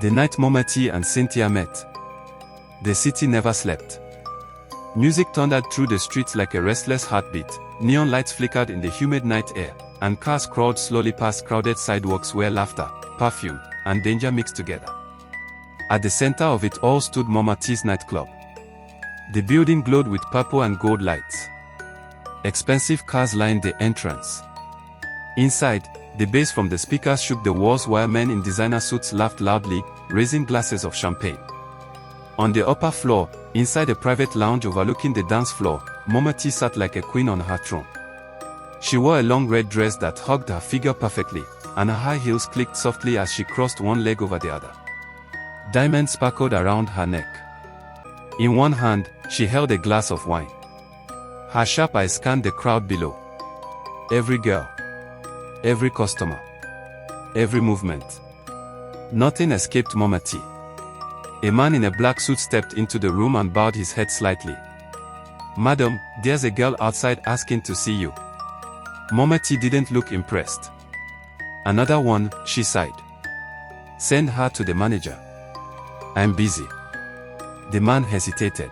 The night Momati and Cynthia met, the city never slept. Music thundered through the streets like a restless heartbeat, neon lights flickered in the humid night air, and cars crawled slowly past crowded sidewalks where laughter, perfume, and danger mixed together. At the center of it all stood Momati's nightclub. The building glowed with purple and gold lights. Expensive cars lined the entrance. Inside, the bass from the speakers shook the walls while men in designer suits laughed loudly, raising glasses of champagne. On the upper floor, inside a private lounge overlooking the dance floor, Momati sat like a queen on her throne. She wore a long red dress that hugged her figure perfectly, and her high heels clicked softly as she crossed one leg over the other. Diamonds sparkled around her neck. In one hand, she held a glass of wine. Her sharp eyes scanned the crowd below. Every girl, every customer, every movement. Nothing escaped Momati. A man in a black suit stepped into the room and bowed his head slightly. "Madam, there's a girl outside asking to see you." Momati didn't look impressed. "Another one," she sighed. "Send her to the manager." "I'm busy." The man hesitated.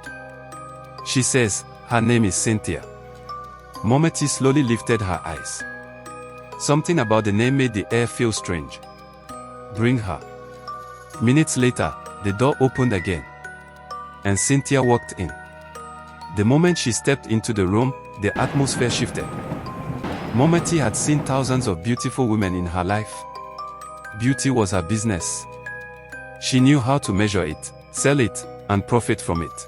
"She says her name is Cynthia." Momati slowly lifted her eyes. Something about the name made the air feel strange. "Bring her." Minutes later, the door opened again, and Cynthia walked in. The moment she stepped into the room, the atmosphere shifted. Momati had seen thousands of beautiful women in her life. Beauty was her business. She knew how to measure it, sell it, and profit from it.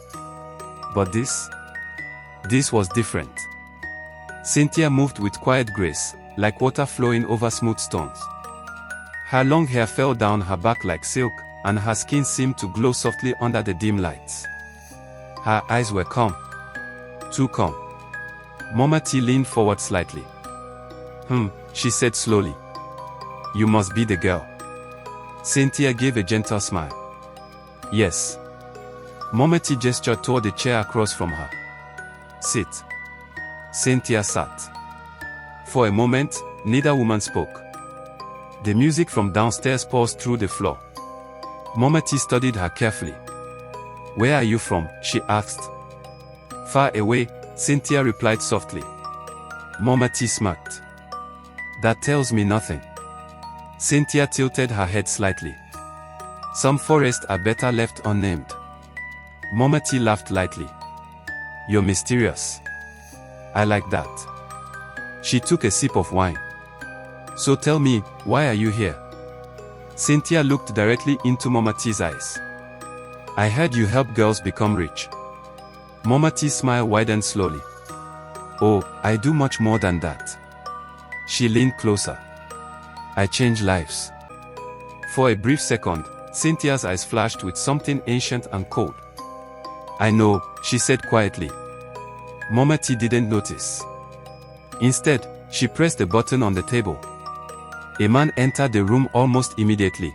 But this was different. Cynthia moved with quiet grace, like water flowing over smooth stones. Her long hair fell down her back like silk, and her skin seemed to glow softly under the dim lights. Her eyes were calm. Too calm. Momati leaned forward slightly. She said slowly. "You must be the girl." Cynthia gave a gentle smile. "Yes." Momati gestured toward the chair across from her. "Sit." Cynthia sat. For a moment, neither woman spoke. The music from downstairs pulsed through the floor. Momati studied her carefully. "Where are you from?" she asked. "Far away," Cynthia replied softly. Momati smirked. "That tells me nothing." Cynthia tilted her head slightly. "Some forests are better left unnamed." Momati laughed lightly. "You're mysterious." "I like that." She took a sip of wine. "So tell me, why are you here?" Cynthia looked directly into Momati's eyes. "I heard you help girls become rich." Momati's smile widened slowly. "Oh, I do much more than that." She leaned closer. "I change lives." For a brief second, Cynthia's eyes flashed with something ancient and cold. "I know," she said quietly. Momati didn't notice. Instead, she pressed a button on the table. A man entered the room almost immediately.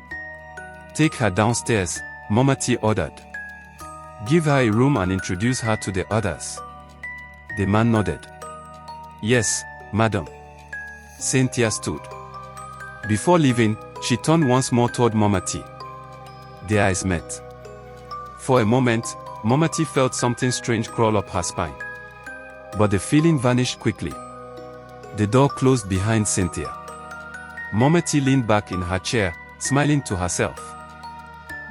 "Take her downstairs," Momati ordered. "Give her a room and introduce her to the others." The man nodded. "Yes, madam." Cynthia stood. Before leaving, she turned once more toward Momati. Their eyes met. For a moment, Momati felt something strange crawl up her spine. But the feeling vanished quickly. The door closed behind Cynthia. Momati leaned back in her chair, smiling to herself.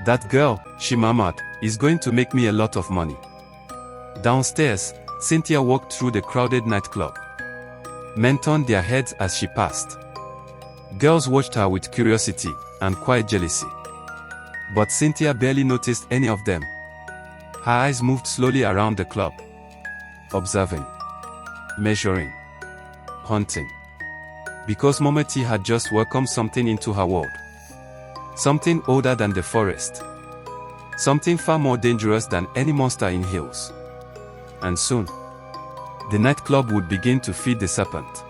"That girl," she murmured, "is going to make me a lot of money." Downstairs, Cynthia walked through the crowded nightclub. Men turned their heads as she passed. Girls watched her with curiosity and quiet jealousy. But Cynthia barely noticed any of them. Her eyes moved slowly around the club. Observing. Measuring. Hunting. Because Momati had just welcomed something into her world. Something older than the forest. Something far more dangerous than any monster in hills. And soon, the nightclub would begin to feed the serpent.